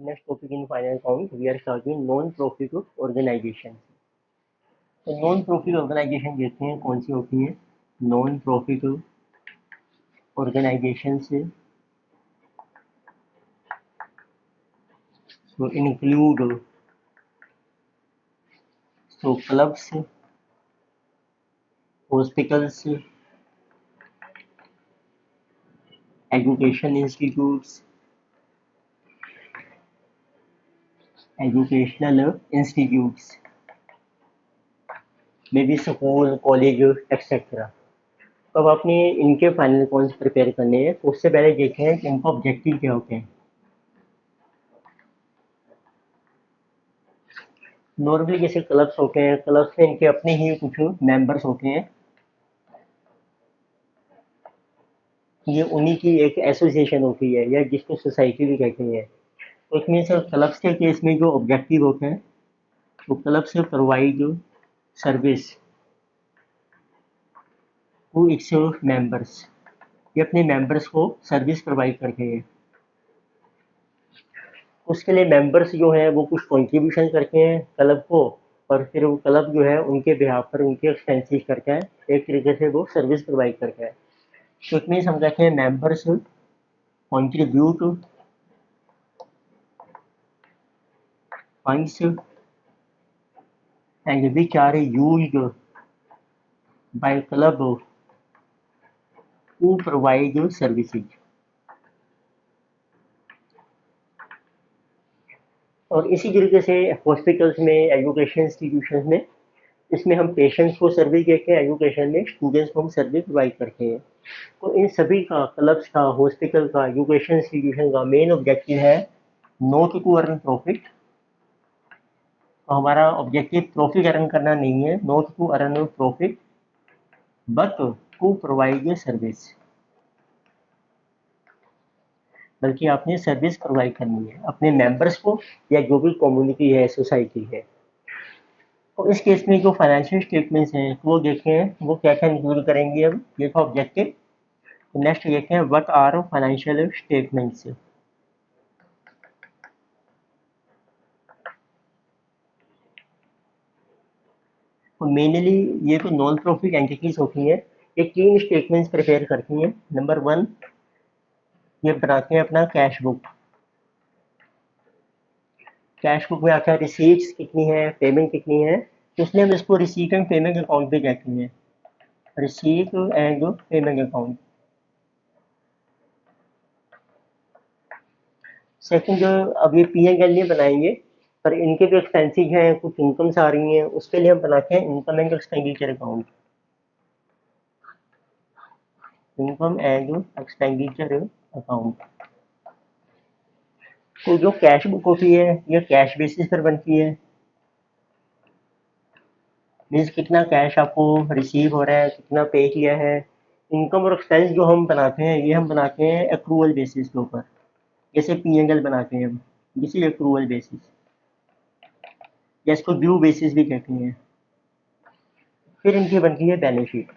Next topic in final count, we are starting non-profit organization. तो non profit organisation देखते हैं कौन सी होती है. नॉन प्रॉफिट ऑर्गेनाइजेशन से so include so clubs, hospitals, education institutes, educational institutes, maybe school, college, etc. तो अब आपने इनके फाइनल कॉन्स प्रिपेयर करने हैं, तो उससे पहले देखें हैं कि इनका ऑब्जेक्टिव क्या होते हैं. नॉर्मली जैसे क्लब्स होते हैं, क्लब्स में इनके अपने ही कुछ मेंबर्स होते हैं. ये उन्हीं की एक एसोसिएशन होती है या जिसको सोसाइटी भी कहते हैं. तो इट मीन्स क्लब्स के केस में जो ऑब्जेक्टिव होते हैं, तो क्लब से provide service to its members. ये अपने मेंबर्स को सर्विस प्रोवाइड करते हैं. उसके लिए मेंबर्स जो हैं वो कुछ कंट्रीब्यूशन करते हैं क्लब को, और फिर वो क्लब जो है उनके बिहाफ पर उनके एक्सपेंसेस करता है, एक तरीके से वो सर्विस प्रोवाइड करता है. तो इट मीन्स हम कहते हैं members contribute funds and which are used by club to provide services. और इसी तरीके से हॉस्पिटल्स में, एजुकेशन इंस्टीट्यूशन में, इसमें हम पेशेंट्स को सर्विस देते हैं, एजुकेशन में स्टूडेंट्स को हम सर्विस प्रोवाइड करते हैं. तो इन सभी का, क्लब्स का, हॉस्पिटल का, एजुकेशन इंस्टीट्यूशन का मेन ऑब्जेक्टिव है नॉट टू अर्न प्रॉफिट. तो हमारा ऑब्जेक्टिव प्रॉफिट अर्न करना नहीं है, not to earn profit but to provide service. बल्कि आपने सर्विस प्रोवाइड करनी है अपने मेंबर्स को या जो भी कम्युनिटी है, सोसाइटी है. तो इस केस में जो फाइनेंशियल स्टेटमेंट्स हैं वो देखें वो क्या क्या इंक्लूड करेंगे. अब ये था ऑब्जेक्टिव. नेक्स्ट देखते हैं व्हाट आर फाइनेंशियल स्टेटमेंट्स. तो मेनली ये तो नॉन प्रॉफिट एंटिटीज होती हैं, ये 3 स्टेटमेंट्स प्रिपेयर करती हैं. नंबर 1, ये बनाते हैं अपना कैश बुक. कैश बुक में आता है रिसीट्स कितनी है, पेमेंट कितनी है, तो इसलिए हम इसको रिसीट एंड पेमेंट अकाउंट भी कहते हैं. Receipt and payment account. Second जो अब ये P&L नहीं बनाएंगे, पर इनके जो एक्सपेंसेस हैं, कुछ इनकम्स आ रही हैं, उसके लिए हम बनाते हैं income and expenditure account. Income and expenditure account. तो जो कैश बुक होती है ये कैश बेसिस पर बनती है. मीन्स कितना कैश आपको रिसीव हो रहा है, कितना पे किया है. इनकम और एक्सपेंस जो हम बनाते हैं ये हम बनाते हैं एक्रूवल बेसिस के ऊपर. जैसे P&L बनाते हैं हम, इसी एक्रूवल बेसिस या इसको ड्यू बेसिस भी कहते हैं. फिर इनकी बनती है बैलेंस शीट.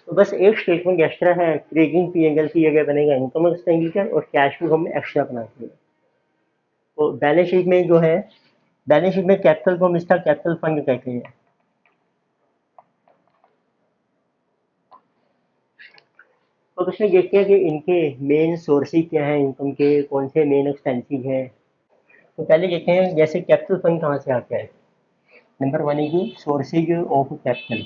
तो बस एक स्टेटमेंट एक्स्ट्रा है, ट्रेडिंग P&L की जगह बनेगा इनकम एक्सपेंडिचर, और कैश बुक हम एक्स्ट्रा बनाते हैं. तो बैलेंस शीट में जो है, बैलेंस शीट में कैपिटल को हम इसका कैपिटल फंड कहते हैं. तो उसमें देखते हैं कि इनके मेन सोर्सेज क्या हैं इनकम के, कौन से मेन एक्सपेंसेस हैं. तो पहले देखते हैं जैसे कैपिटल फंड कहाँ से आता है. नंबर 1 है कि sources of capital.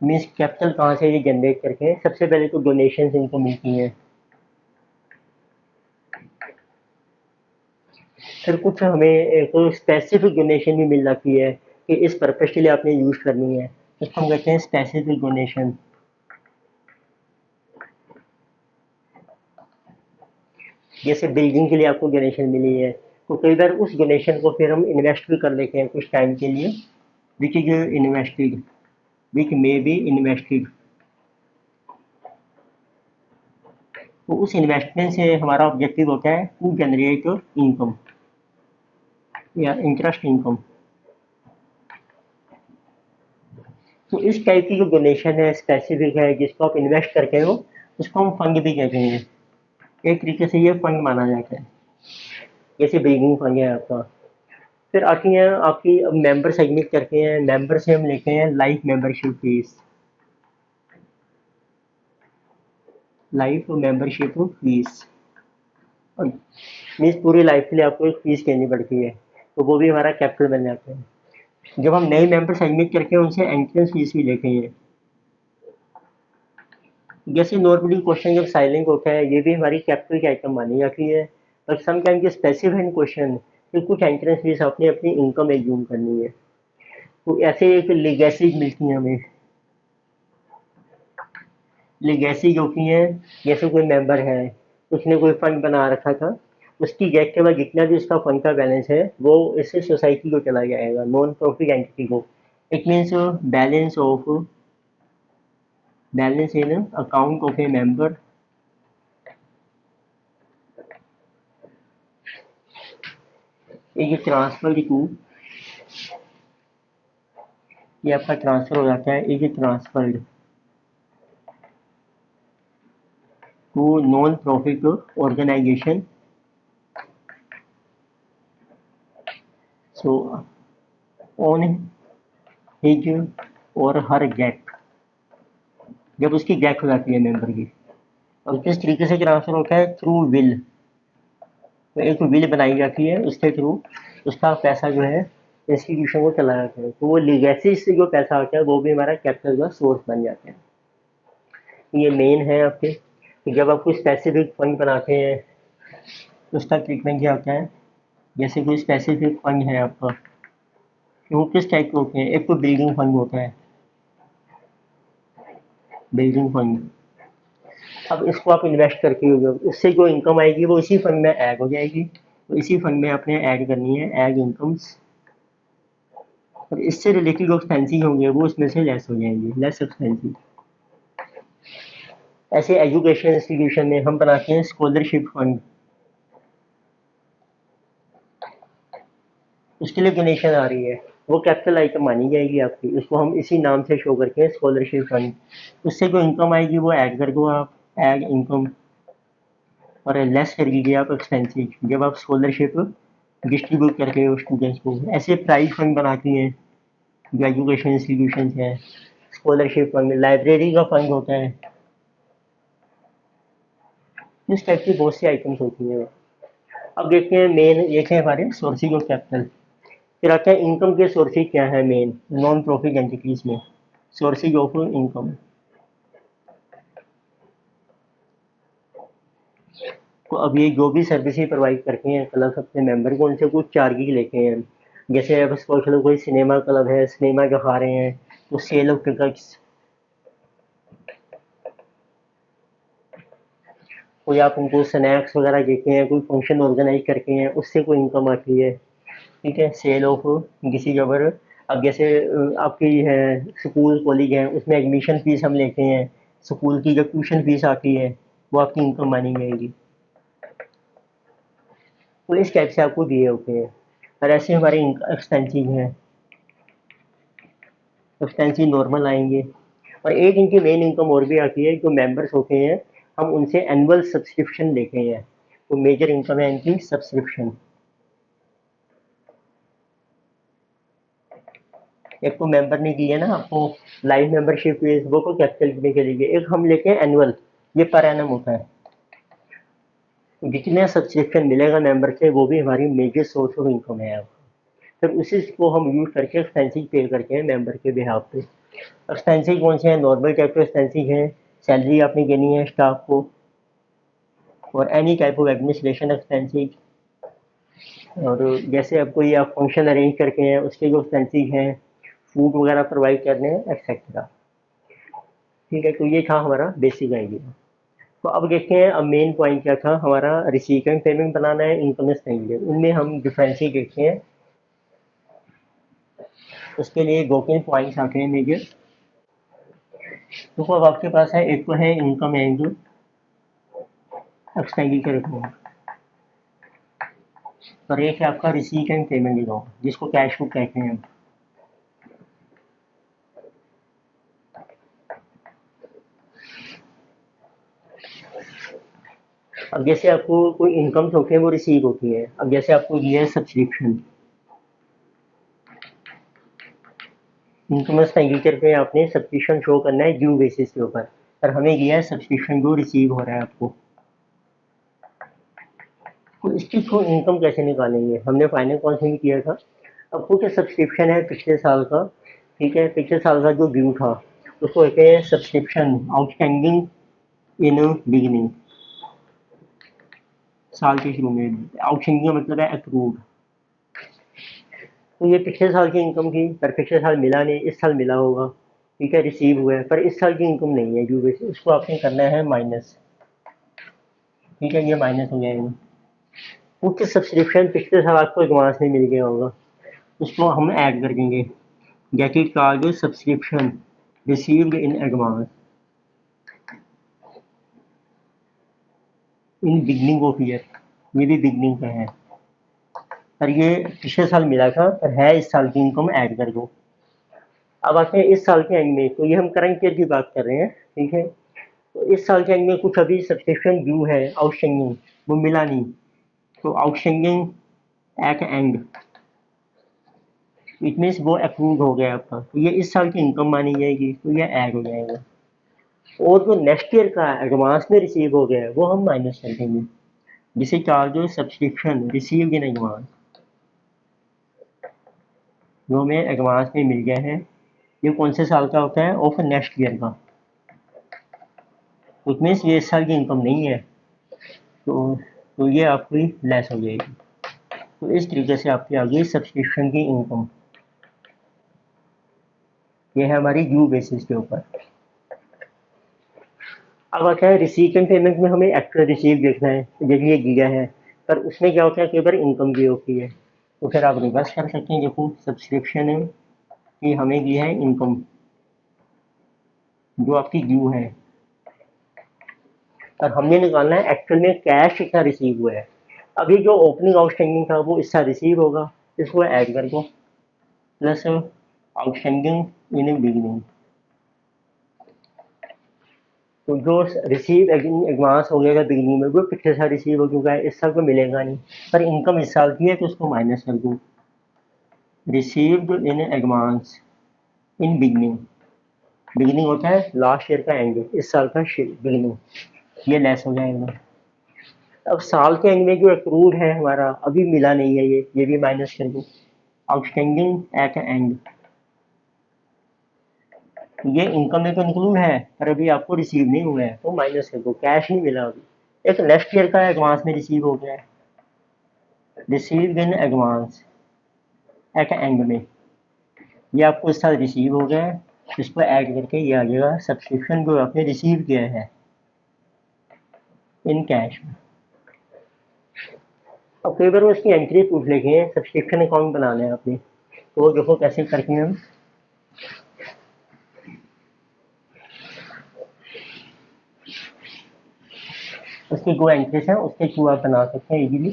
Means capital कहाँ से ये जनरेट करके हैं. सबसे पहले तो डोनेशंस इनको मिलती हैं. फिर कुछ हमें एक स्पेसिफिक डोनेशन भी मिल जाती है कि इस पर्पज के लिए आपने यूज करनी है, इसको हम कहते हैं स्पेसिफिक डोनेशन. जैसे बिल्डिंग के लिए आपको डोनेशन मिली है, तो कई बार उस डोनेशन को फिर हम इन्वेस्ट भी कर लेते हैं कुछ टाइम के लिए, which is invested, which may be invested. तो उस इन्वेस्टमेंट से हमारा ऑब्जेक्टिव होता है टू जनरेट इनकम या इंटरेस्ट इनकम. तो इस टाइप की जो डोनेशन है स्पेसिफिक है जिसको आप इन्वेस्ट करके हो, उसको हम फंड भी कहते हैं। एक तरीके से ये फंड माना जाता है, जैसे ब्रीदिंग फंड है आपका। फिर आती हैं आपकी, अब मेंबर सेगमेंट करते हैं, मेंबर से हम लेते हैं life membership fees. Life membership fees means पूरी लाइफ के लिए आपको एक फीस देनी पड़ती है, तो वो भी हमारा कैपिटल बन जाता है। जब हम नए मेंबर सेगमेंट करके उनसे एंट्रेंस फीस भी लेते हैं। जैसे नॉर्मली क्वेश्चन जब साइलेंट होता है, ये भी हमारी कैपिटल की आइटम मानी जाती है। पर समटाइम के स्पेसिफाइड क्वेश्चन, कि कुछ एंट्रेंस फीस आपने अपनी इनकम एज्यूम करनी है, तो ऐसे एक लेगेसी मिलती है हमें। लेगेसी जो होती है, जैसे कोई मेंबर है, उसने कोई फंड बना रखा था, उसकी डेथ के बाद जितना भी उसका फंड का बैलेंस है वो इससे सोसाइटी को चला जाएगा, नॉन प्रॉफिट एंटिटी को। It means balance in account of a member, ये ट्रांसफर टू, ये आपका ट्रांसफर हो जाता है, ये transferred to non profit organisation. So on his और हर डेथ, जब उसकी डेथ हो जाती है मेंबर की। और किस तरीके से ट्रांसफर होता है? Through will. तो एक विल बनाई जाती है, उसके थ्रू उसका पैसा जो है इंस्टीट्यूशन को चला जाता है, तो वो लीगेसी से जो पैसा आता है वो भी हमारा कैपिटल का सोर्स बन जाता है। ये मेन है आपके, कि जब आप कोई स्पेसिफिक फंड बनाते हैं तो उसका ट्रीटमेंट क्या होता है। जैसे कोई स्पेसिफिक फंड है आपका, तो वो किस टाइप के होते हैं? एक तो बिल्डिंग फंड होता है, बिल्डिंग फंड। अब इसको आप इन्वेस्ट करके हो, उससे जो इनकम आएगी वो इसी फंड में ऐड हो जाएगी, तो इसी फंड में आपने ऐड करनी है, ऐड इनकम्स। और इससे रिलेटेड जो एक्सपेंसिव होंगे वो उसमें से लेस हो जाएंगे, लेस एक्सपेंसिव। ऐसे एजुकेशन इंस्टीट्यूशन में हम बनाते हैं स्कॉलरशिप फंड, उसके लिए डोनेशन आ रही है, वो कैपिटल आइटम मानी जाएगी आपकी, उसको हम इसी नाम से शो करके हैं स्कॉलरशिप फंड। उससे जो इनकम आएगी वो ऐड कर दो आप, ऐड इनकम, और लेस कर दीजिए आप एक्सपेंसिव जब आप स्कॉलरशिप डिस्ट्रीब्यूट करके हो स्टूडेंट्स को। ऐसे प्राइज फंड बनाती हैं जो एजुकेशन इंस्टीट्यूशन हैं, स्कॉलरशिप फंड, लाइब्रेरी का फंड होता है। इस टाइप की बहुत सी आइटम्स होती हैं। अब देखते हैं मेन, ये थे हमारे सोर्सिंग ऑफ कैपिटल। फिर आता है इनकम के सोर्सेज क्या है मेन नॉन प्रॉफिट एंटिटीज में, सोर्सेज ऑफ इनकम। तो अब ये जो भी सर्विसेज प्रोवाइड करते हैं क्लब अपने मेंबर को, उनसे कुछ चार्जेस लेते हैं। जैसे अब सपोज करो कोई सिनेमा क्लब है, सिनेमा दिखा रहे हैं, तो सेल ऑफ टिकट्स, कोई आप उनको स्नैक्स वगैरह देते हैं, कोई फंक्शन ऑर्गेनाइज करके हैं, उससे कोई इनकम आती है। ठीक है, सेल ऑफ किसी जबर। अब जैसे आपकी है स्कूल कॉलेज है, उसमें एडमिशन फीस हम लेते हैं, स्कूल की जो ट्यूशन फीस आती है वो आपकी इनकम मानी जाएगी। तो इस टाइप से आपको दिए होते हैं। और ऐसे हमारे एक्सपेंसिव हैं, एक्सपेंसिव नॉर्मल आएंगे। और एक इनकी मेन इनकम और भी आती है, जो मेंबर्स होते हैं हम उनसे एनुअल सब्सक्रिप्शन लेते हैं, तो मेजर इनकम है इनकी सब्सक्रिप्शन। एक तो मेंबर ने की है ना आपको लाइव मेंबरशिप फीस, वो को कैपिटल करने के लिए। एक हम लेते हैं एनुअल, ये पर एनम होता है। जितने सब्सक्रिप्शन मिलेगा मेंबर से वो भी हमारी मेजर सोर्स ऑफ इनकम है। फिर उसी को हम यूज करके एक्सपेंसिव पे करते हैं मेंबर के बिहाफ पे। एक्सपेंसिव कौन से हैं? नॉर्मल टाइप के एक्सपेंसिव हैं, सैलरी आपने देनी है स्टाफ को, और any type of administration expensive. और जैसे अब कोई आप फंक्शन अरेंज करके हैं, उसके जो एक्सपेंसिव हैं, फूड वगैरह प्रोवाइड करने हैं, एक्सेट्रा। ठीक है, तो ये था हमारा बेसिक आइडिया। तो अब देखते हैं, अब मेन पॉइंट क्या था हमारा, रिसीविंग पेमेंट बनाना है, इनकम स्टेटमेंट, उनमें हम डिफरेंशिएट देखते हैं। उसके लिए दो तीन पॉइंट्स आते हैं मेजर। तो अब आपके पास है, एक तो है इनकम एंड एक्सपेंडिचर अकाउंट, और एक है आपका रिसीट एंड पेमेंट अकाउंट, जिसको कैश बुक कहते हैं। अब जैसे आपको कोई इनकम्स होती है वो रिसीव होती है। अब जैसे आपको दिया है सब्सक्रिप्शन, इनकम एक्सपेंडिचर पे आपने सब्सक्रिप्शन शो करना है ड्यू बेसिस के ऊपर, पर हमें दिया है सब्सक्रिप्शन जो रिसीव हो रहा है आपको। तो इसकी थ्रू इनकम कैसे निकालेंगे? हमने फाइनल कॉस्ट में किया था। अब कुछ सब्सक्रिप्शन है पिछले साल का, ठीक है, पिछले साल का जो ड्यू था उसको कहते हैं सब्सक्रिप्शन आउटस्टैंडिंग इन बिगिनिंग, साल के शुरू में। आउटस्टैंडिंग का मतलब है अक्रूड। तो ये पिछले साल की इनकम थी, पर पिछले साल मिला नहीं, इस साल मिला होगा, ठीक है, रिसीव हुआ है, पर इस साल की इनकम नहीं है ड्यू बेसिस, उसको आपने करना है माइनस, ठीक है, ये माइनस हो जाएगा। कुछ सब्सक्रिप्शन पिछले साल आपको एडवांस में मिल गया होगा, उसको हम ऐड कर देंगे, get it called subscription received in advance in beginning of year. ये भी बिगनिंग का है, पर ये पिछले साल मिला था, पर है इस साल की इनकम ऐड कर दो। अब आते हैं इस साल के एंड में, तो ये हम करंट ईयर की बात कर रहे हैं, ठीक है। तो इस साल के एंड में कुछ अभी सब्सक्रिप्शन ड्यू है आउटस्टैंडिंग, वो मिला नहीं, तो outstanding at and, it means वो अप्रूव हो गया आपका, तो ये इस साल की इनकम मानी जाएगी, तो ये ऐड हो जाएगा। और जो नेक्स्ट ईयर का एडवांस में रिसीव हो गया है वो हम माइनस कर देंगे, जिसे charge subscription received in advance, जो हमें एडवांस में मिल गया है। ये कौन से साल का होता है? ऑफ नेक्स्ट ईयर का, तो मीन्स ये इस साल की इनकम नहीं है, तो ये आपकी लेस हो जाएगी। तो इस तरीके से आपकी आ गई सब्सक्रिप्शन की इनकम। ये है हमारी ड्यू बेसिस के ऊपर। अब आता है रिसीट एंड पेमेंट में हमें एक्चुअल रिसीव देखना है, यदि ये दिया है, पर उसमें क्या होता है, कई बार इनकम भी होती है, तो फिर आप रिवर्स कर सकते हैं। देखो सब्सक्रिप्शन है कि हमें दी है इनकम जो आपकी ड्यू है, और हमने निकालना है एक्चुअल में कैश कितना रिसीव हुआ है। अभी जो ओपनिंग आउटस्टैंडिंग था वो इसका रिसीव होगा, इसको ऐड कर दो, प्लस आउटस्टैंडिंग इन बिगिनिंग, तो जो रिसीव एडवांस हो गया बिगिनिंग में वो पिछले साल रिसीव हो चुका है, इस साल को मिलेगा नहीं, पर इनकम इस साल की है तो उसको माइनस कर दो, received in advance in beginning, beginning होता है लास्ट ईयर का एंड, इस साल का बिगिनिंग, ये लेस हो जाएगा। अब साल के एंड में जो अक्रूड है हमारा अभी मिला नहीं है, ये भी माइनस कर दो, आउटस्टैंडिंग एट एंड, ये इनकम में तो इंक्लूड है पर अभी आपको रिसीव नहीं हुआ है, तो माइनस कर दो, कैश नहीं मिला अभी। एक नेक्स्ट ईयर का एडवांस में रिसीव हो गया है, receive in advance at and में, ये आपको इस साल रिसीव हो गया है, इसको ऐड करके ये आ जाएगा सब्सक्रिप्शन जो आपने रिसीव किया है इन कैश में। अब कई बार वो इसकी एंट्री पूछ लेते हैं, सब्सक्रिप्शन अकाउंट बनाना है आपने, तो देखो कैसे करते हैं हम। उसकी दो एंट्रीज हैं, उसके थ्रू आप बना सकते हैं इजीली।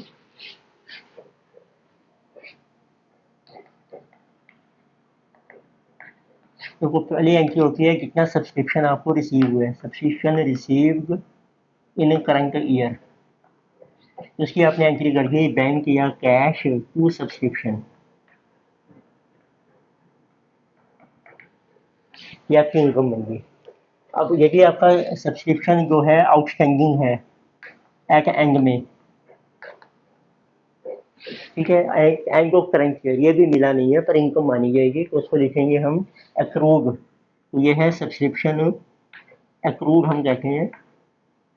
देखो पहली एंट्री होती है कितना सब्सक्रिप्शन आपको रिसीव हुआ है, सब्सक्रिप्शन रिसीव्ड इन करंट ईयर, उसकी आपने एंट्री कर दी बैंक या कैश टू सब्सक्रिप्शन, ये आपकी इनकम बन गई। अब यदि आपका सब्सक्रिप्शन जो है आउटस्टैंडिंग है एट एंड में, ठीक है, एंड ऑफ करंट ईयर, ये भी मिला नहीं है पर इनकम मानी जाएगी, तो उसको लिखेंगे हम अक्रूड, तो ये है सब्सक्रिप्शन अक्रूड हम कहते हैं,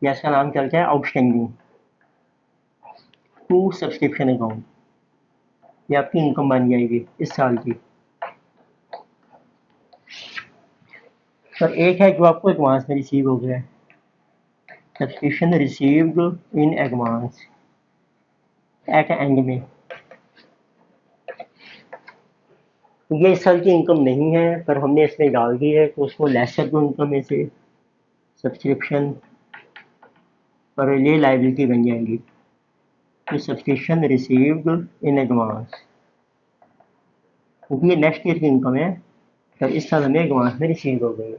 या इसका नाम चलता है आउटस्टैंडिंग टू सब्सक्रिप्शन अकाउंट, ये आपकी इनकम मानी जाएगी इस साल की। पर एक है जो आपको एडवांस में रिसीव हो गया है, subscription received in advance at and में, तो ये इस साल की इनकम नहीं है पर हमने इसमें डाल दी है, तो उसको लेस कर दो इनकम में से, सब्सक्रिप्शन, और ये लाइबिलिटी बन जाएगी, तो सब्सक्रिप्शन रिसीव्ड इन एडवांस, क्योंकि ये नेक्स्ट ईयर की इनकम है, तो इस साल हमें एडवांस में रिसीव हो गई है।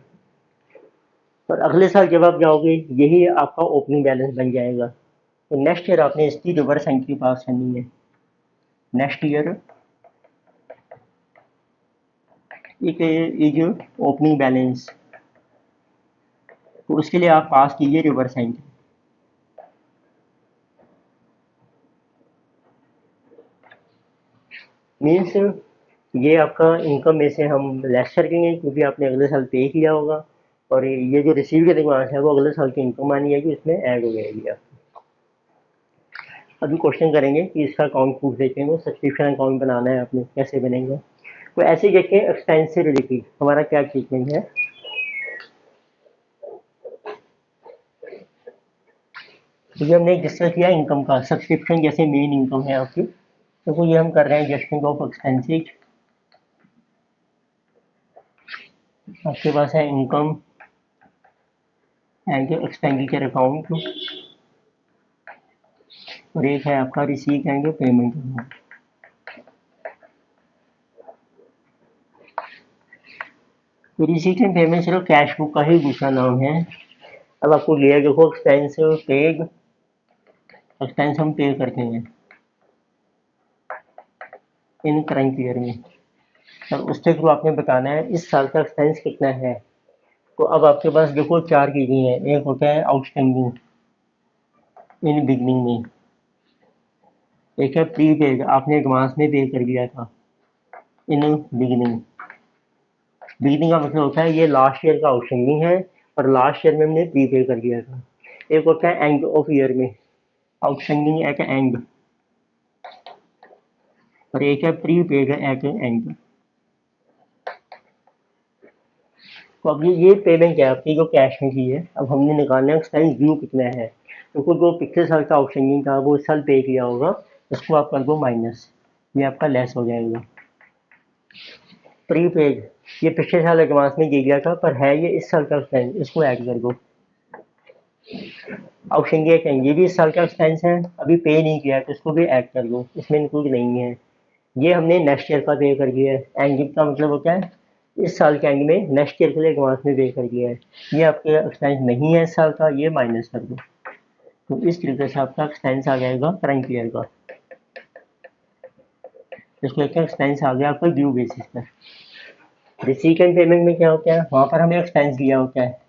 और अगले साल जब आप जाओगे यही आपका ओपनिंग बैलेंस बन जाएगा, तो नेक्स्ट ईयर आपने इसकी रिवर्स एंट्री पास करनी है। Next year is opening balance, तो उसके लिए आप पास कीजिए रिवर्स एंट्री। मीन्स ये आपका इनकम में से हम लेस कर देंगे क्योंकि आपने अगले साल पे किया होगा, और ये जो रिसीव की एडवांस है वो अगले साल की इनकम आनी है कि इसमें ऐड हो जाएगी। आप अभी क्वेश्चन करेंगे कि इसका अकाउंट पूछ देते हैं, वो सब्सक्रिप्शन अकाउंट बनाना है आपने, कैसे बनेगा। तो ऐसे देखें एक्सपेंस से रिलेटेड हमारा क्या ट्रीटमेंट है। तो ये हमने डिस्कस किया इनकम का, सब्सक्रिप्शन जैसे मेन इनकम है आपकी, तो ये हम कर रहे हैं एडजस्टमेंट ऑफ एक्सपेंसेज। आपके पास है इनकम एंड एक्सपेंडिचर अकाउंट, और एक है आपका रिसीट एंड पेमेंट अकाउंट। तो रिसीट एंड पेमेंट सिर्फ कैश बुक का ही दूसरा नाम है। अब आपको लिया देखो एक्सपेंस पेड, एक्सपेंस हम पे करते हैं इन करंट ईयर में, और उसके थ्रू आपने बताना है इस साल का एक्सपेंस कितना है। तो अब आपके पास देखो चार चीज़ें हैं। एक होता है आउटस्टैंडिंग इन बिगनिंग में, एक है प्री पेड, आपने एडवांस में पे कर दिया था इन बिगनिंग। बिगनिंग का मतलब होता है ये लास्ट ईयर का आउटस्टैंडिंग है और लास्ट ईयर में हमने प्री पे कर दिया था। एक होता है एंड ऑफ ईयर में, आउटस्टैंडिंग एट एंड, और एक है प्री पेड एट एंड। तो अब ये पेमेंट है आपकी जो कैश में की है। अब हमने निकालना है एक्सपेंस ड्यू कितना है, तो जो पिछले साल का आउटस्टैंडिंग था वो इस साल पे किया होगा, उसको आप कर दो माइनस, ये आपका लेस हो जाएगा। प्रीपेड ये पिछले साल एडवांस में दे दिया था पर है ये इस साल का एक्सपेंस, इसको ऐड कर दो। आउटस्टैंडिंग ये भी इस साल का एक्सपेंस है, अभी पे नहीं किया है तो इसको भी ऐड कर दो, इसमें इंक्लूड नहीं है। ये हमने नेक्स्ट ईयर का पे कर दिया है। एंड का मतलब होता है इस साल के एंड में नेक्स्ट ईयर के लिए एडवांस में पे कर दिया है, ये आपके एक्सपेंस नहीं है इस साल का, ये माइनस कर दो। तो इस तरीके से आपका एक्सपेंस आ जाएगा करंट ईयर का। इसको एक एक्सपेंस आ गया आपका ड्यू बेसिस पर। रिसीट एंड पेमेंट में क्या होता है, वहाँ पर हमें एक्सपेंस दिया होता है,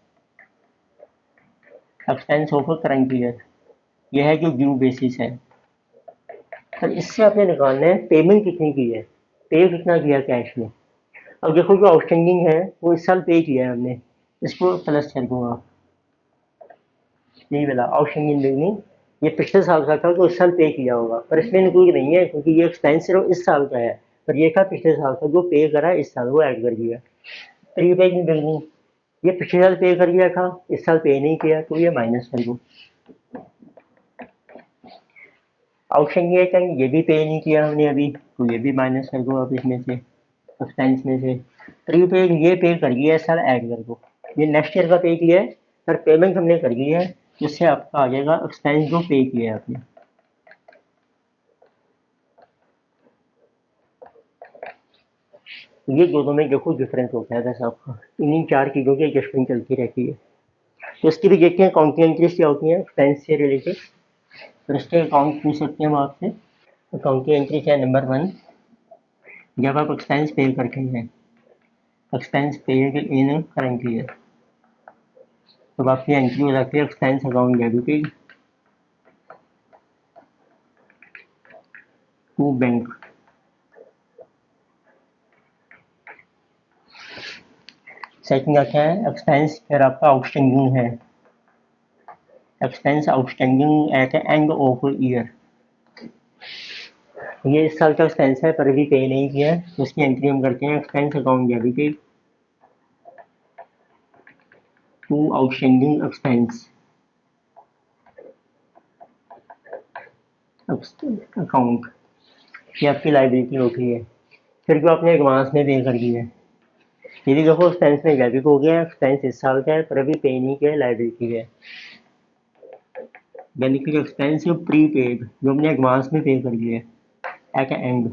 एक्सपेंस ऑफ करंट ईयर, यह है जो ड्यू बेसिस है। और इससे आपने निकालना है पेमेंट कितनी की है, पे कितना किया कैश में। अब देखो जो आउटस्टैंडिंग है वो इस साल पे किया है हमने, इसको प्लस कर दूंगा। यही वाला आउटस्टैंडिंग बिगनिंग ये पिछले साल का था तो इस साल पे किया होगा, पर इसमें इंक्लूड नहीं है क्योंकि ये एक्सपेंस सिर्फ इस साल का है, पर ये था पिछले साल का जो पे करा इस साल, वो ऐड कर दिया। प्रीपेड बिगनिंग ये पिछले साल पे कर दिया था, इस साल पे नहीं किया तो ये माइनस कर दो। आउटस्टैंडिंग ये भी पे नहीं किया हमने अभी, तो ये भी माइनस कर दो अब इसमें से, एक्सपेंस में से। प्रीपेड ये पे कर दिया इस साल, ऐड कर दो। ये नेक्स्ट ईयर का पे किया है पर पेमेंट हमने कर दी है, जिससे आपका आ जाएगा एक्सपेंस जो पे किया है आपने। ये दोनों में देखो डिफरेंस होता है वैसे आपका, इन्हीं चार चीज़ों की एडजस्टमेंट चलती रहती है। तो इसकी भी देखते हैं अकाउंटिंग एंट्रीज क्या होती हैं एक्सपेंस से रिलेटेड, तो इसके अकाउंट पूछ सकते हैं हम आपसे। अकाउंटिंग एंट्री क्या है, नंबर 1, जब आप एक्सपेंस पे करते हैं, expense paid in current year, तो आपकी एंट्री हो जाती है expense account debited to bank. Second आता है एक्सपेंस फिर आपका आउटस्टैंडिंग है, expense outstanding at end of year, ये इस साल का एक्सपेंस है पर अभी पे नहीं किया है, तो उसकी एंट्री हम करते हैं expense account debited to outstanding expense account, ये आपकी लाइबिलिटी होती है। फिर जो आपने एडवांस में पे कर दी है, ये भी देखो एक्सपेंस में डेबिट हो गया, एक्सपेंस इस साल का है पर अभी पे नहीं किया है, लाइबिलिटी है। बेनिफिट एक्सपेंस प्री पेड जो हमने एडवांस में पे कर दिया है एट एंड,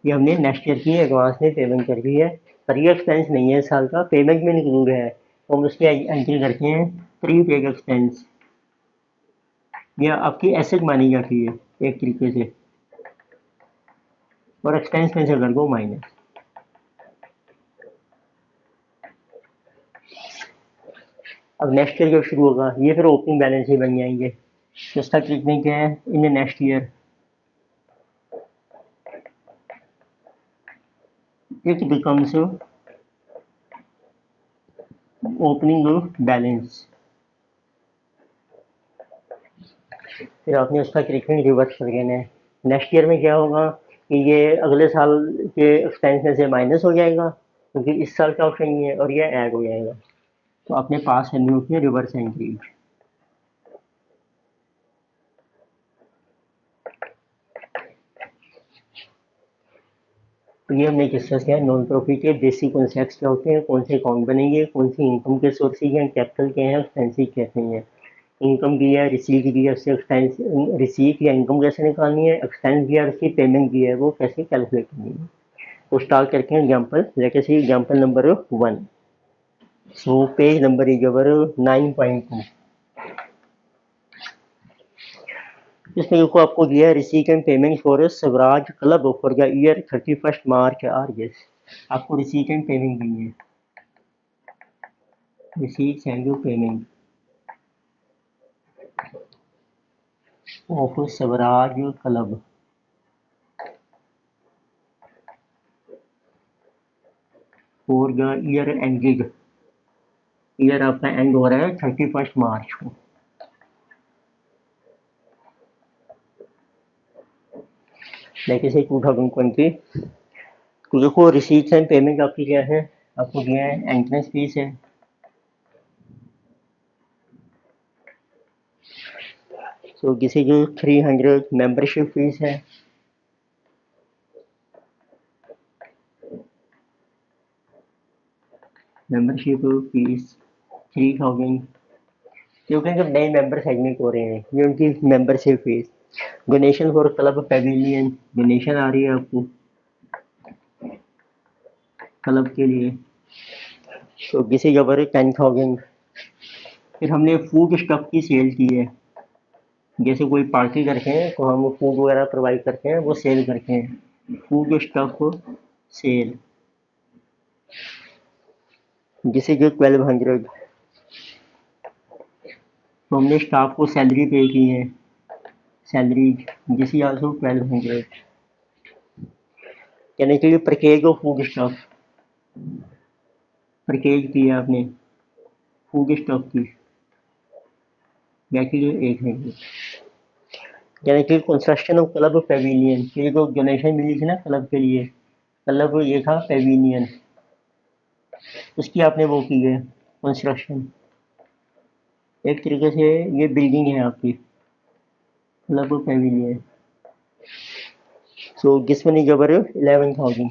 ये हमने नेक्स्ट ईयर की एडवांस में पेमेंट कर दी है, पर ये एक्सपेंस नहीं है इस साल का, पेमेंट में इंक्लूड है, तो हम उसकी एंट्री करते हैं प्री पेड एक्सपेंस ये आपकी एसेट मानी जाती है एक तरीके से, और एक्सपेंस में से कर दो माइनस। अब नेक्स्ट ईयर जब शुरू होगा ये फिर ओपनिंग बैलेंस ही बन जाएंगे। तो इसका ट्रीटमेंट क्या है in the next year, it becomes opening balance. फिर आपने उसका ट्रीटमेंट रिवर्स कर देना है। नेक्स्ट ईयर में क्या होगा कि ये अगले साल के एक्सपेंस में से माइनस हो जाएगा क्योंकि इस साल का ऑप्शन ही है, और ये ऐड हो जाएगा। तो अपने पास करनी होती है रिवर्स एंट्रीज। तो ये हमने डिस्कस किया नॉन प्रॉफिट के बेसिक कॉन्सेप्ट्स क्या होते हैं, कौन से अकाउंट बनेंगे, कौन सी इनकम के सोर्सेज हैं, कैपिटल क्या है, एक्सपेंसिव कैसे हैं। इनकम भी है, रिसीव भी है, उससे एक्सपेंस रिसीव या इनकम कैसे निकालनी है, एक्सपेंस भी है, उसकी पेमेंट भी है, वो कैसे कैलकुलेट करनी है। तो स्टार्ट करते हैं एग्जाम्पल, लेके see example number 1। So page number is our 9.2। इसमें देखो आपको दिया है receipt and payment for Swaraj club for the year 31 March are yes. आपको रिसीट एंड पेमेंट दी है, receipt and payment of Swaraj club for the year ended, year आपका end हो रहा है 31 मार्च को। लेके से 2020। तो देखो रिसीट्स एंड पेमेंट आपकी क्या है, आपको दिया है एंट्रेंस फीस है, तो किसी की 300 मेंबरशिप फीस है, मेंबरशिप फीस 3000, क्योंकि जब नए मेंबर एडमिट हो रहे हैं ये उनकी membership fees. Donation for club pavilion, donation आ रही है आपको क्लब के लिए, तो किसी जबर 10,000। फिर हमने फूड स्टफ की सेल की है, जैसे कोई पार्टी करते हैं तो हम फूड वगैरह प्रोवाइड करते हैं, वो सेल करते हैं, फूड स्टफ सेल, जिसे जो 1200। तो हमने स्टाफ को सैलरी पे की है, सैलरी जिसे आल्सो 1200, यानी कि purchase of food stuff, purchase की है आपने फूड स्टफ की, यानी कि 800। यानी कि कंस्ट्रक्शन ऑफ क्लब पेविलियन, ये जो डोनेशन मिली थी ना क्लब के लिए, क्लब ये था पेविलियन, उसकी आपने वो की है कंस्ट्रक्शन। एक तरीके से ये बिल्डिंग है आपकी club Pavilion. So this one is over 11,000।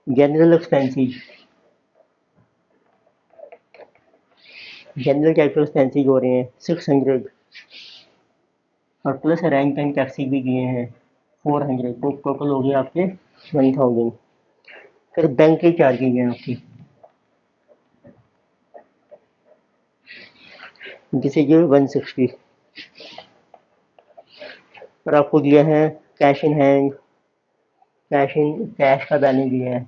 General expenses, general capital expenses हो रहे हैं 600, और प्लस रेंट एंड टैक्सी भी दिए हैं 400, तो टोटल हो गए आपके 1000। फिर बैंक के चार्जेज हैं आपकी, जिसे ये 160, और आपको दिया है कैश इन हैंड, कैश का बैलेंस दिया है,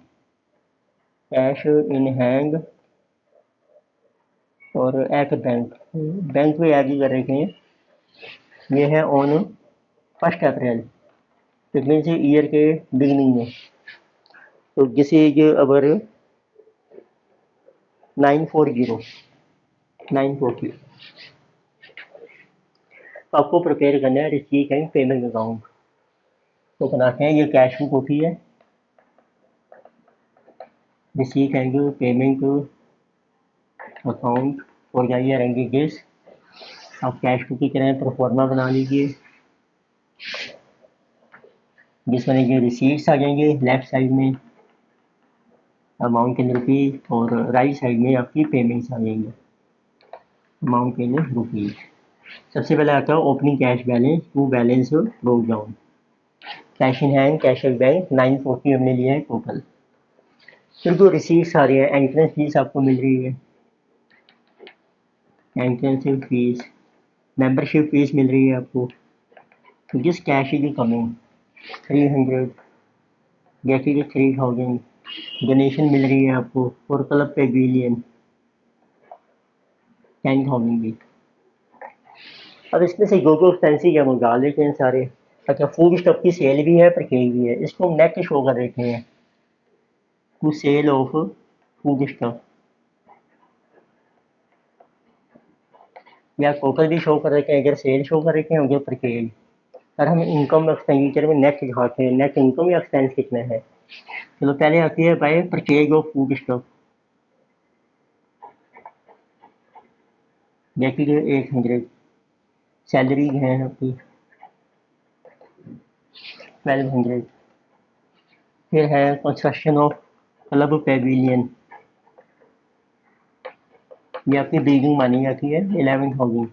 कैश इन हैंड और एट बैंक, बैंक में ऐड ही कर रखे हैं। ये है on 1 April, it means year के बिगनिंग में। तो दिस इज अवर 940। तो आपको प्रिपेयर करना है रिसीट एंड पेमेंट अकाउंट। तो बनाते हैं, ये कैश की कॉपी है, receipt and payment account for the year ended this. आप कैश बुक की तरह प्रोफॉर्मा बना लीजिए, जिसमें ये रिसीट्स आ जाएंगे लेफ्ट साइड में अमाउंट इन रुपीज, और राइट साइड में आपकी पेमेंट्स आ जाएंगी अमाउंट इन रुपीज। सबसे पहले आता है opening cash balance to balance broke down. Cash in hand, cash at bank 940 हमने लिया है टोटल। फिर जो रिसीट्स आ रही है, एंट्रेंस फीस आपको मिल रही है एंट्रेंस फीस, मेंबरशिप फीस मिल रही है आपको। जिस cash is coming 300, gate is 3000, donation मिल रही है आपको फॉर क्लब पेविलियन 10,000 की। अब इसमें से जो जो एक्सपेंसिव है वो डाल देते हैं सारे। अच्छा, फूड स्टॉक की सेल भी है, परचेज भी है, इसको हम नेट शो कर देते हैं to sale of food stock, या टोटल भी शो कर देते हैं अगर सेल शो कर देते हैं अगर परचेज। और हम इनकम एक्सपेंडिचर में नेट दिखाते हैं, नेट इनकम या एक्सपेंस कितना है। चलो पहले आती है by purchase of food stock, जैसे कि 800, सैलरी है आपकी 1200, फिर है कंस्ट्रक्शन ऑफ क्लब पेविलियन, ये आपकी बिल्डिंग मानी जाती है 11,000।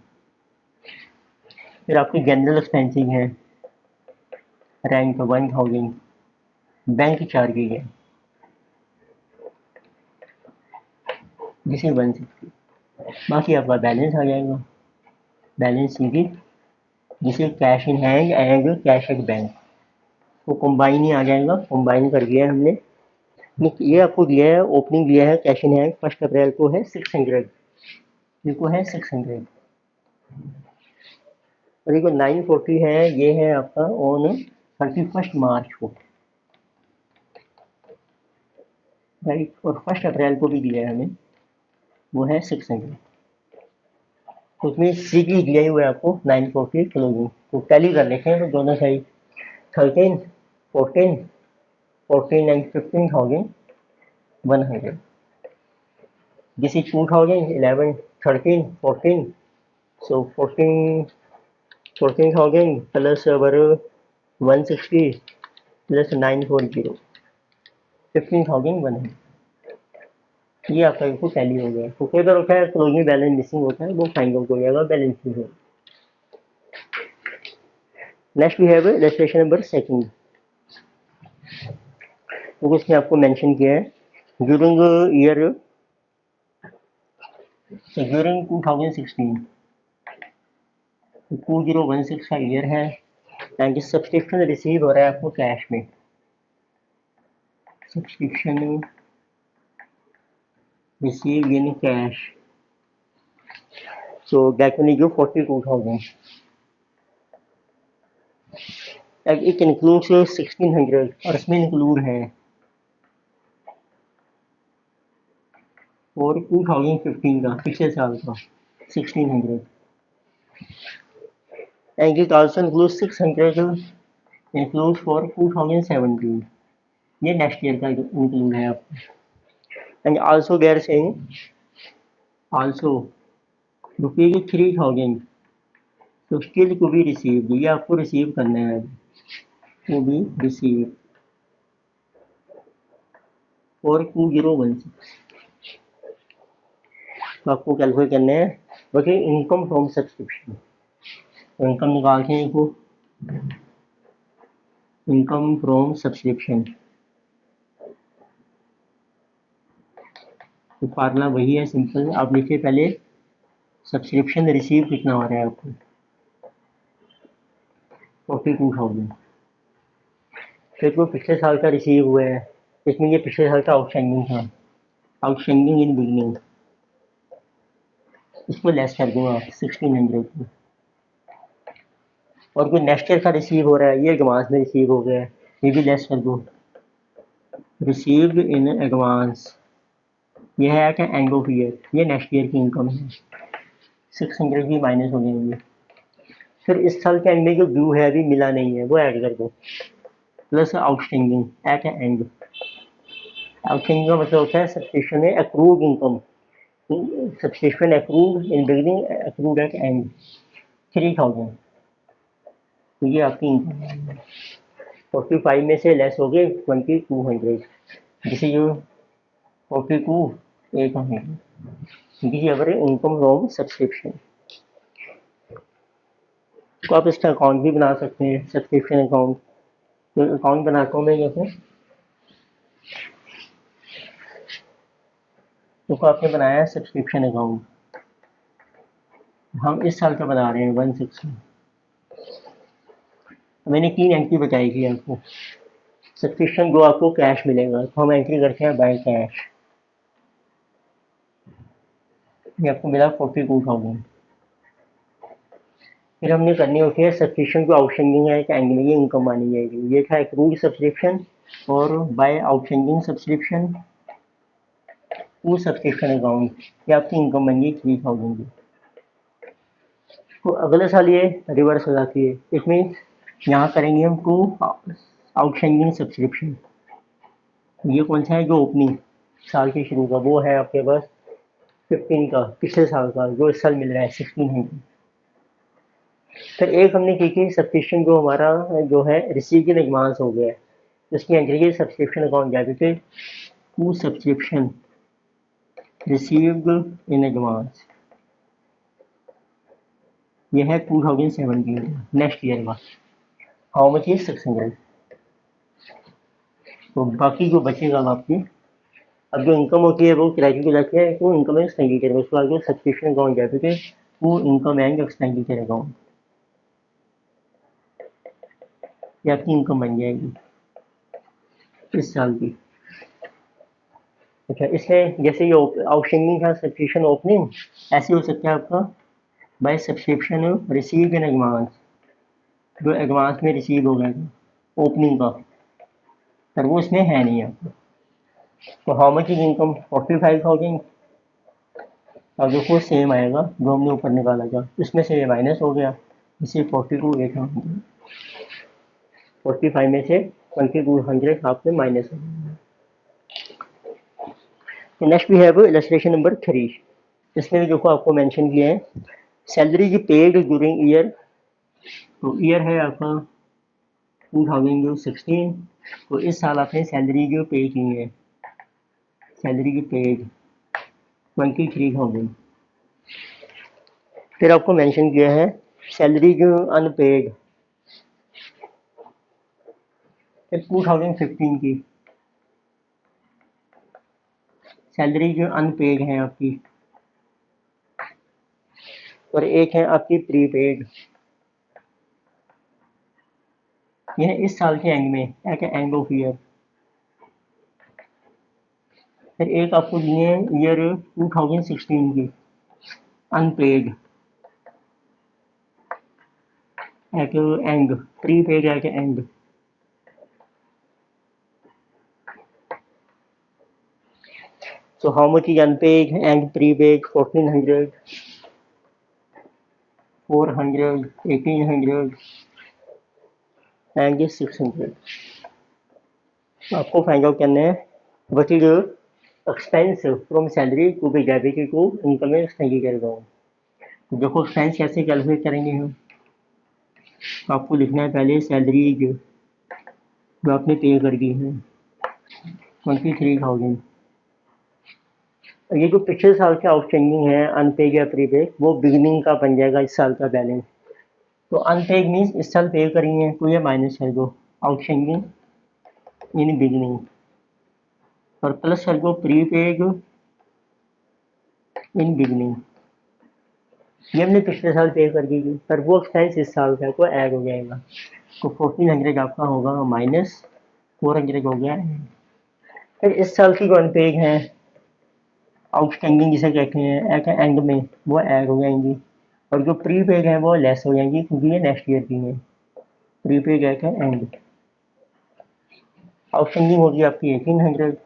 फिर आपकी जनरल एक्सपेंसिंग है, रेंट 1,000, बैंक चार्जेज है जिसे 160, बाकी आपका बैलेंस आ जाएगा, बैलेंस शीट जिसे cash in hand and cash at bank, वो कंबाइन ही आ जाएगा, कंबाइन कर दिया है हमने। ये आपको दिया है, ओपनिंग दिया है कैश इन हैंड 1 अप्रैल को है 600, ये को है 600, और ये को 940 है, ये है आपका ऑन 31 मार्च को, राइट। और 1 अप्रैल को भी दिया है हमें, वो है 600, तो उसमें सीधी दिया ही हुआ है आपको 940 क्लोजिंग। तो टैली कर लेते हैं तो दोनों side 13, 14, 14 and 15,100, this is 2011, 13, 14, so 14,000 plus our 160 plus 940, 15,100, ये आपका इसको टैली हो गया। तो कई बार होता है क्लोजिंग बैलेंस मिसिंग होता है, वो फाइंड आउट हो जाएगा बैलेंस शीट में। Next we have illustration number 2, तो इसमें आपको मेंशन किया है ड्यूरिंग ईयर, ड्यूरिंग 2016, 2016 का ईयर है, एंड सब्सक्रिप्शन रिसीव हो रहा है आपको कैश में, subscription receive in cash, so that will give 42,000, and it includes 1,600, और इसमें इंक्लूड है और 2015 का पिछले साल का 1,600, and it also includes 600 includes for 2017, ये नेक्स्ट ईयर का इंक्लूड है आपको। And also they are saying also rupees 3,000 तो स्टिल टू बी रिसीव्ड, ये आपको रिसीव करना है, टू बी रिसीव और 2016, तो आपको कैलकुलेट करना है। बाकी इनकम फ्रॉम सब्सक्रिप्शन, तो इनकम निकालते हैं इसको, इनकम फ्रॉम सब्सक्रिप्शन, तो फार्मूला वही है सिंपल। आप लिखिए पहले सब्सक्रिप्शन रिसीव कितना हो रहा है आपको 42,000, फिर वो पिछले साल का रिसीव हुआ है, इसमें ये पिछले साल का आउटस्टैंडिंग था, आउटस्टैंडिंग इन बिगनिंग, इसको लेस कर दूंगा 1,600 को, और कोई नेक्स्ट ईयर का रिसीव हो रहा है, ये एडवांस में रिसीव हो गया है, ये भी लेस कर दो, रिसीव्ड इन एडवांस, ये है एट एंड ऑफ ईयर, ये नेक्स्ट ईयर की इनकम है, 600 भी माइनस हो जाएंगे। फिर इस साल के एंड में जो ड्यू है अभी मिला नहीं है वो ऐड कर दो, plus outstanding at end, outstanding का मतलब होता है सब्सक्रिप्शन में accrued income, subscription accrued in beginning accrued at end 3,000, तो ये आपकी इनकम 45 में से लेस हो गए 2,200, जिसे जो 42,800, this is our income from subscription. तो आप इसका अकाउंट भी बना सकते हैं, सब्सक्रिप्शन अकाउंट, तो अकाउंट बनाता हूँ मैं जैसे, तो आपने बनाया है सब्सक्रिप्शन अकाउंट, हम इस साल का बना रहे हैं 160। मैंने 3 एंट्री बताई थी आपको। सब्सक्रिप्शन जो आपको कैश मिलेगा, तो हम एंट्री करते हैं बाय कैश। ये आपको मिला 42,000। फिर हमने करनी होती है सब्सक्रिप्शन जो आउटस्टैंडिंग है, एक एंड में ये इनकम मानी जाएगी। ये था एक्रूड सब्सक्रिप्शन और by outstanding subscription to subscription account, ये आपकी इनकम बन गई 3,000 की। तो अगले साल ये रिवर्स हो जाती है। इट मीन्स यहाँ करेंगे हम टू आउटस्टैंडिंग सब्सक्रिप्शन। ये कौन सा है, जो ओपनिंग साल के शुरू का, वो है आपके पास 15 का, पिछले साल का, जो इस साल मिल रहा है 1600। फिर एक हमने की थी सब्सक्रिप्शन जो हमारा जो है रिसीव इन एडवांस हो गया है, उसकी एंट्री की सब्सक्रिप्शन अकाउंट जाते थे to subscription received in advance. ये है 2017 नेक्स्ट ईयर का। How much is 600। तो बाकी जो बचेगा आपकी, अब जो इनकम होती है वो क्रेडिट हो जाती है तो इनकम एंड एक्सपेंडिचर में, उसके बाद जो सब्सक्रिप्शन अकाउंट जाते थे वो इनकम एंड एक्सपेंडिचर अकाउंट, ये आपकी इनकम बन जाएगी इस साल की। अच्छा, इसमें जैसे ये आउटस्टैंडिंग था सब्सक्रिप्शन ओपनिंग, ऐसे हो सकता है आपका by subscription receive in advance, जो एडवांस में रिसीव हो गया था ओपनिंग का, पर वो इसमें है नहीं आपको। तो हाउ मच इज इनकम 45,000। अब देखो सेम आएगा जो हमने ऊपर निकाला था, इसमें से ये माइनस हो गया, इसे 42,800, 45 में से 2200 आपके माइनस हो गया। तो next we have illustration number 3। इसमें भी देखो आपको मेंशन किया है सैलरी की पेड ड्यूरिंग ईयर। तो ईयर है आपका 2016। तो इस साल आपने सैलरी जो पे की है, सैलरी की पेड 23,000। फिर आपको मेंशन किया है सैलरी जो अनपेड, फिर 2015 की सैलरी जो अनपेड है आपकी, और एक है आपकी प्रीपेड, यह इस साल के एंड में एट एंड ऑफ ईयर। फिर एक आपको दिए ईयर 2016 की unpaid at end, prepaid at end. So how much is unpaid and prepaid? 1400, 400, 1800 and 600। आपको फाइंड आउट करना है what is expense from salary to be debited to income and expenditure account. तो देखो एक्सपेंस कैसे calculate करेंगे हम, तो आपको लिखना है पहले सैलरी जो आपने पे कर दी है 23,000। ये जो पिछले साल के आउटस्टैंडिंग है अनपेड या प्रीपेड, वो बिगिनिंग का बन जाएगा इस साल का बैलेंस। तो अनपेड मीन्स इस साल पे करी है तो ये माइनस कर दो आउटस्टैंडिंग इन बिगिनिंग, और प्लस कर दो प्रीपेड इन बिगिनिंग। ये हमने पिछले साल पे कर दी थी, पर वो एक्सपेंस इस साल का को ऐड हो जाएगा। तो 1400 आपका होगा माइनस 400 हो गया। फिर इस साल की जो अनपेड है आउटस्टैंडिंग जिसे कहते हैं एट एंड में, वो ऐड हो जाएंगी, और जो प्रीपेड है वो लेस हो जाएंगी क्योंकि ये नेक्स्ट ईयर की है। प्रीपेड एट एंड आउटस्टैंडिंग होगी आपकी 1800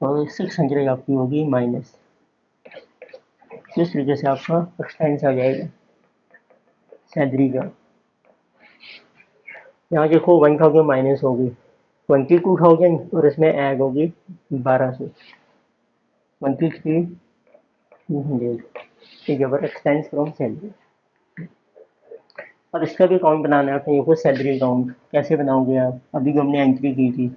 और 600 आपकी होगी माइनस। इस तरीके से आपका एक्सपेंस आ जाएगा सैलरी का। यहाँ देखो 1000 माइनस होगी 22,000 और इसमें ऐड होगी 1200, 23,200 ठीक है, बट एक्सपेंस फ्रॉम सैलरी। अब इसका भी अकाउंट बनाना है आपने, ये सैलरी अकाउंट कैसे बनाओगे आप, अभी जो हमने एंट्री की थी,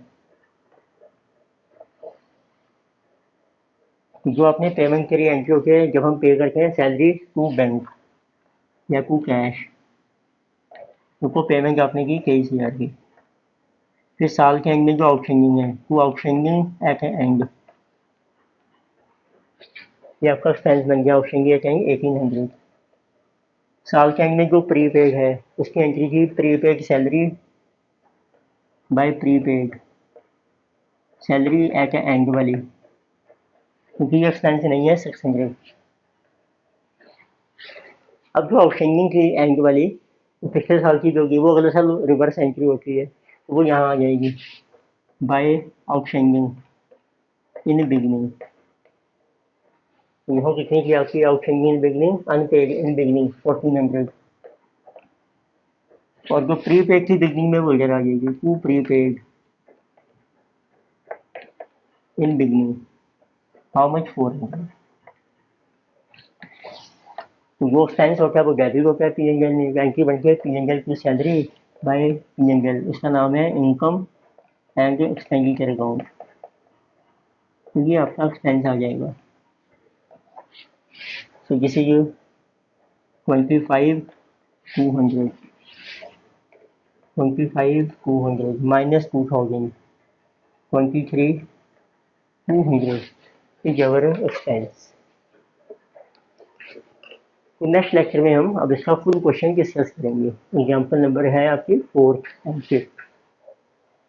जो आपने पेमेंट करी एंट्री होती है जब हम पे करते हैं सैलरी टू बैंक या टू कैश, तो पेमेंट आपने की 23,000 की। फिर साल के एंड में जो आउटस्टैंडिंग है टू आउटस्टैंडिंग एट एंड, ये आपका एक्सपेंस बन गया आउटस्टैंडिंग एट एंड 1800। साल के एंड में जो प्रीपेड है उसकी एंट्री थी prepaid salary by prepaid salary at end वाली, क्योंकि ये एक्सपेंस नहीं है 600। अब जो आउटस्टैंडिंग थी एंड वाली तो पिछले साल की जो होगी वो अगले साल रिवर्स एंट्री होती है, तो वो यहाँ आ जाएगी बाय आउटस्टैंडिंग इन बिगनिंग। तो यहाँ कितनी थी आपकी outstanding in beginning, unpaid in beginning 1400, और जो प्रीपेड थी बिगनिंग में वो इधर आ जाएगी to prepaid in beginning how much 400। तो वो एक्सपेंस होता है वो डेबिट होता है पी&एल में, एंट्री बनती है पी&एल की सैलरी बाय पी&एल, उसका नाम है इनकम एंड एक्सपेंडिचर अकाउंट। तो ये आपका एक्सपेंस आ जाएगा। तो this is 25,200 25,200 minus 2,000 23,200 is our expense. तो नेक्स्ट लेक्चर में हम अब इसका फुल क्वेश्चन डिस्कस करेंगे। एग्जाम्पल नंबर है आपकी 4th एंड 5th।